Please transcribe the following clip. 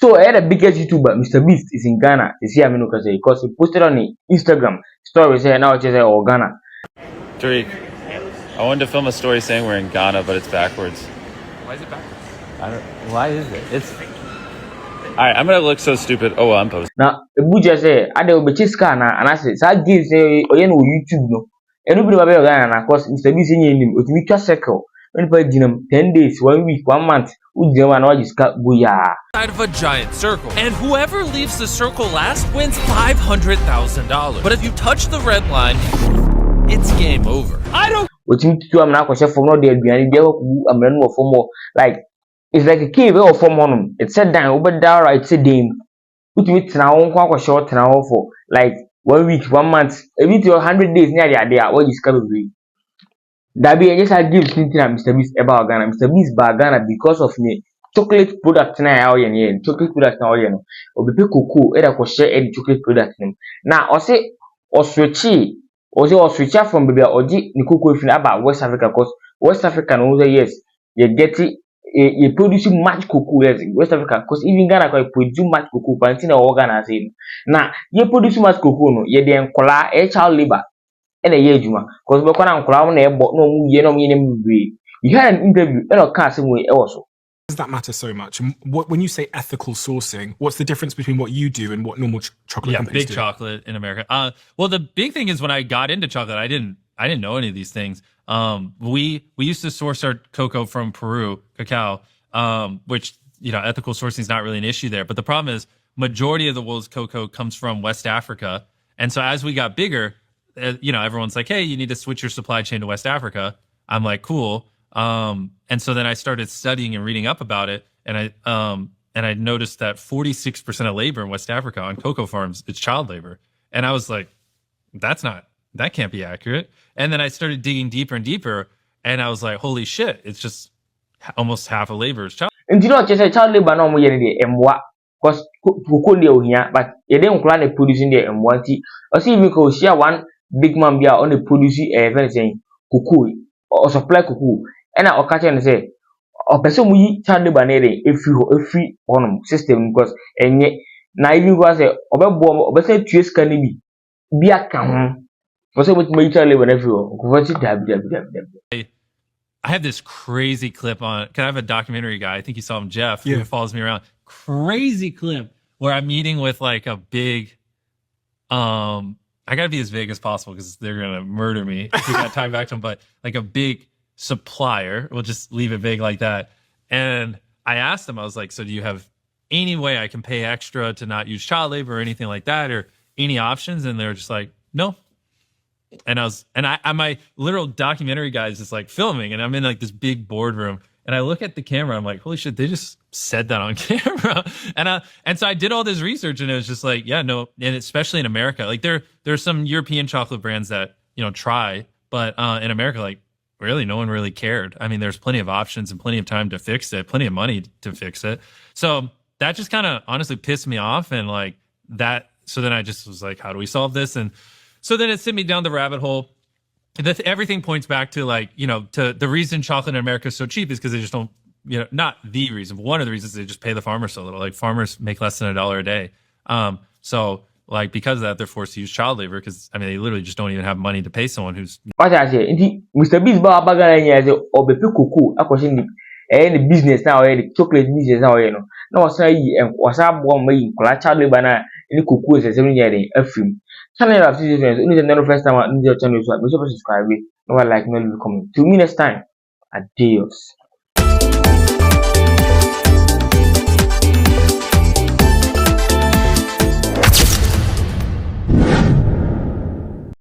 So the biggest YouTuber, Mr. Beast, is in Ghana. You see, I mean, because he posted on the Instagram story saying now it's all Ghana. Tariq, I wanted to film a story saying we're in Ghana, but it's backwards. Why is it backwards? Why is it? It's alright. I'm gonna look so stupid. Oh, well, I'm posting. Now, the butcher say, I will be Chiskana, and I said, so I give say, oh, you know, YouTube, no. And nobody will be Ghana, because Mr. Beast in him, with me, circle. When you 10 days, 1 week, 1 month, who do you want to just booyah? Side of a giant circle, and whoever leaves the circle last wins $500,000. But if you touch the red line, it's game over. I don't. What you do, I'm not going to say for no day, behind the I'm running for more. Like, it's like a cave or for monum. It's said down, over down, right? It's a dame. Put me now, quite short now for like 1 week, 1 month, every 100 days near the idea, what is coming with. That be just I give something to Mr. Beast about Ghana. Mr. Beast by Ghana because of me. Chocolate product now, chocolate product now, or be cocoa, either for share any chocolate product. Now, or say, or switchy, or switch from baby or the cocoa about West Africa, because West Africa knows yes, you get it, you produce much cocoa in West Africa, because even Ghana can produce much cocoa, but in Ghana saying, now, you produce much cocoa, no, you then call a child labor. And a year juma, because we can't crown a but no, you had an interview, and a casting way also. Does that matter so much? And when you say ethical sourcing, what's the difference between what you do and what normal chocolate companies do? Big chocolate in America. Well, the big thing is when I got into chocolate, I didn't know any of these things. We used to source our cocoa from Peru, cacao, which ethical sourcing is not really an issue there. But the problem is, majority of the world's cocoa comes from West Africa, and so as we got bigger, everyone's like, hey, you need to switch your supply chain to West Africa. I'm like, cool. And so then I started studying and reading up about it. And I noticed that 46% of labor in West Africa on cocoa farms is child labor. And I was like, that can't be accurate. And then I started digging deeper and deeper. And I was like, holy shit, it's just almost half of labor is child. And you know, just child labor no more what? Because cocoa here, but you don't plan producing the M1. Or see, we could share one big man be on the producing everything cocoa or supply cocoa. And I'll catch and say, or person we child labor if you on system because and yet now even was a over say 2 years can be a count for so much my child labor everywhere. I have this crazy clip on. Can I have a documentary guy? I think you saw him, Jeff, who follows me around. Crazy clip where I'm meeting with like a big. I gotta be as vague as possible because they're gonna murder me if we got time back to them. But like a big supplier, we'll just leave it vague like that. And I asked them, I was like, "So do you have any way I can pay extra to not use child labor or anything like that, or any options?" And they're just like, "No." And I my literal documentary guy is just like filming, and I'm in like this big boardroom, and I look at the camera, I'm like, holy shit, they just said that on camera. And so I did all this research, and it was just like, yeah, no, and especially in America, like there's some European chocolate brands that try, but in America, like really no one really cared. I mean, there's plenty of options and plenty of time to fix it, plenty of money to fix it. So that just kind of honestly pissed me off, and like that. So then I just was like, how do we solve this? And so then it sent me down the rabbit hole. Everything points back to like, to the reason chocolate in America is so cheap is because they just don't, not the reason, but one of the reasons they just pay the farmers so little. Like farmers make less than $1 a day. So like because of that, they're forced to use child labor because I mean they literally just don't even have money to pay someone who's. What I say, Mr. Beast ba bagala nya say obepe cocoa akwose ni the business now the chocolate business now na wasa yi wasa bo ma yi kola child labor na ni cocoa is 7 year den afim. Channel of this difference. Only the first time I need your channel, so make sure to subscribe. No like, no comment. Till me next time. Adios.